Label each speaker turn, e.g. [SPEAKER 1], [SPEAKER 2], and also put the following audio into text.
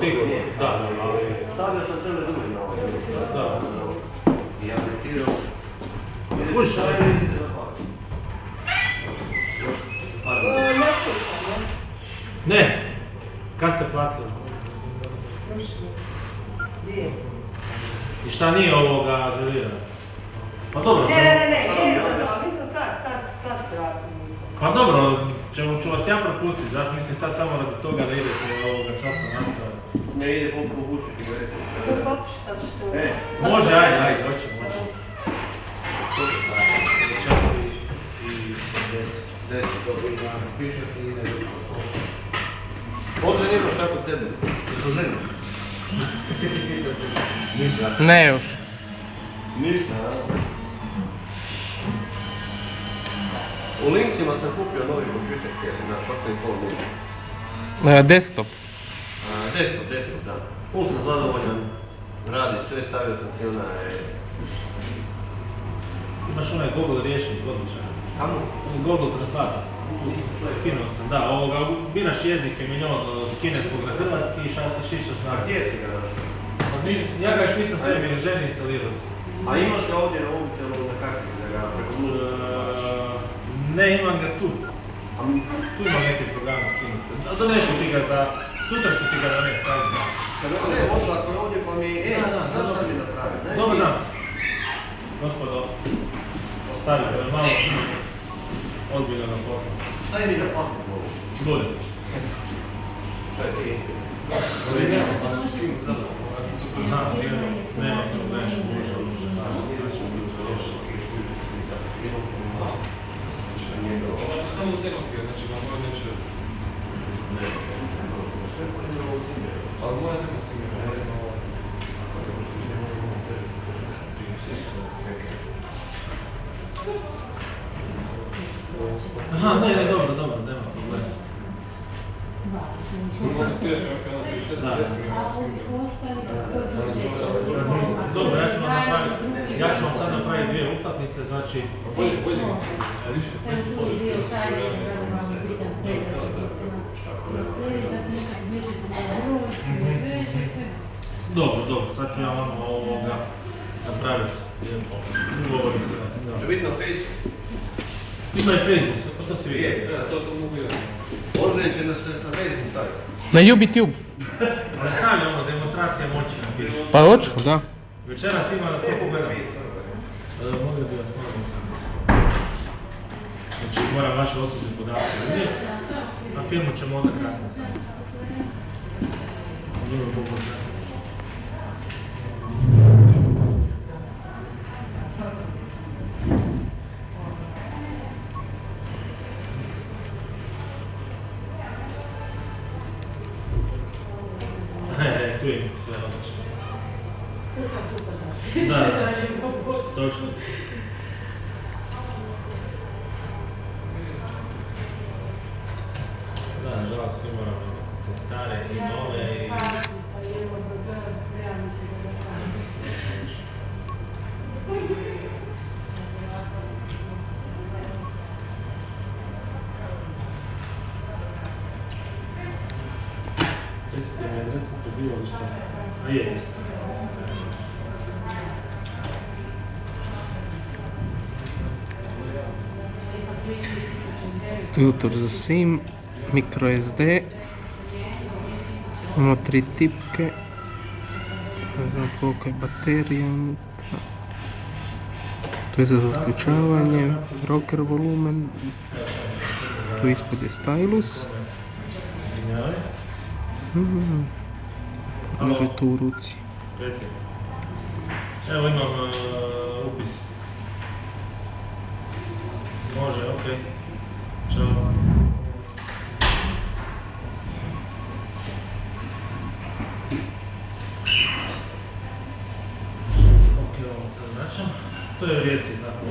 [SPEAKER 1] Sigurno, da, ali...
[SPEAKER 2] Stavio sam tebe drugi na ovaj.
[SPEAKER 1] Da.
[SPEAKER 2] I ja pretirao.
[SPEAKER 1] Kužiš, ali... Ne! Kad ste platili? I šta nije ovoga želira? Pa dobro, ćemo...
[SPEAKER 3] Ne, mi smo sad vratili.
[SPEAKER 1] Pa dobro, ću vas ja propustiti, znaš, mislim sad samo radi toga da idete ovoga časa nastave.
[SPEAKER 2] Ne ide koliko ugušiti cigarete.
[SPEAKER 3] To popuši, zato što...
[SPEAKER 1] Može, ajde, hoće. 4 i 10.
[SPEAKER 2] 10, dobro, i 12 pišati i ne dobro. Može nemaš tako tebe, su ženi. Ništa.
[SPEAKER 4] Ne još.
[SPEAKER 2] Ništa, a? U Linksima sam kupio novi kompjuter cijeli, znaš, 8,5 nula.
[SPEAKER 4] Desktop.
[SPEAKER 2] Desktop, da. Pol sam zadovoljan, radi sve, stavio sam si onaj...
[SPEAKER 1] Imaš onaj Google riješen, odličan.
[SPEAKER 2] Kamo?
[SPEAKER 1] Google Translator. Skinuo sam, da, ovoga, biraš jezike milion od kineskog na hrvatski i šišaš na...
[SPEAKER 2] A gdje si ga našao?
[SPEAKER 1] Ja ga još nisam sebi ženi instalirao si.
[SPEAKER 2] A imaš ga ovdje na mobitelu na kartici da ga preko
[SPEAKER 1] Ne, imam ga tu. Tu imam neki program skinuti. Donešu ti ga za... Sutra ću ti ga donesti, staviti.
[SPEAKER 2] Kad ovdje je odlak koji ovdje pa mi... Sad što mi napravi?
[SPEAKER 1] Dobar dan. Gospodo, ostavite me malo ozbiljno na poslu.
[SPEAKER 2] Stavi mi da platim ovo.
[SPEAKER 1] Bude.
[SPEAKER 2] Šta je ti?
[SPEAKER 1] Aha, nema problema, može.
[SPEAKER 5] Samo uz nekog pio, znači ga mora neće...
[SPEAKER 2] Ne.
[SPEAKER 5] Ali moja nema sigurno.
[SPEAKER 1] Aha, ne, dobro, nema problema. Dobro, ja ću vam sad napraviti dvije uplatnice, znači... Dobro, sad ću ja vam ovoga napraviti. Ugovori se.
[SPEAKER 2] Će biti na Facebooku?
[SPEAKER 1] Ima i Facebook, pa to si vidi.
[SPEAKER 2] To mogu ja. Možda će nas na Facebook staviti.
[SPEAKER 4] Na YouTube.
[SPEAKER 1] Ali stavlja ono, demonstracija moći napišu.
[SPEAKER 4] Pa hoću, da.
[SPEAKER 1] Večeras ima na to pogledam. Mogli bi vas malo sam. Znači, moram vaše osobne podatke unijeti. Na filmu ćemo onda kasnije samo. Dobro, Bogu zna. Tu je sve odlično.
[SPEAKER 3] To sam super
[SPEAKER 1] Da, točno. Da, nažalost svi moramo imati stare i nove i... Recite mi adresa prebivališta. A je.
[SPEAKER 4] Tutor za SIM, microSD, imamo 3 tipke, ne znam koliko je baterija unutra, tu je za zaključavanje, rocker volumen, tu ispod je stylus, može tu u ruci.
[SPEAKER 1] Evo imam upis. Može, okej. Ćao. Okej, ovo sad značam. To je u Rijeci, tako.